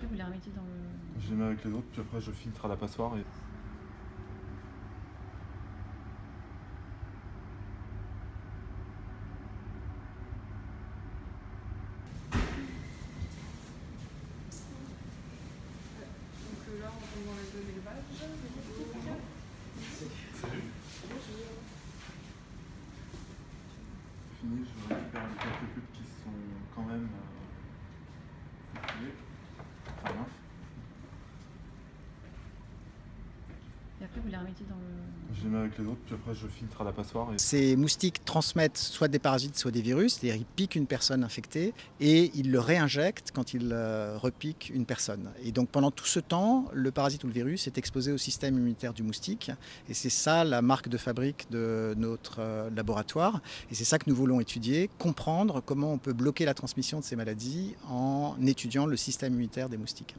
Vous voulez un métier dans le... Je les mets avec les autres, puis après je filtre à la passoire et... Donc là, on tombe dans l'élevage. Salut. Fini, je récupère les quelques putes qui sont quand même faufilées. Enfin, mince. Et après, vous voulez un métier dans le... Je les mets avec les autres, puis après je filtre à la passoire et... Ces moustiques transmettent soit des parasites, soit des virus, c'est-à-dire ils piquent une personne infectée et ils le réinjectent quand ils repiquent une personne. Et donc pendant tout ce temps, le parasite ou le virus est exposé au système immunitaire du moustique et c'est ça la marque de fabrique de notre laboratoire. Et c'est ça que nous voulons étudier, comprendre comment on peut bloquer la transmission de ces maladies en étudiant le système immunitaire des moustiques.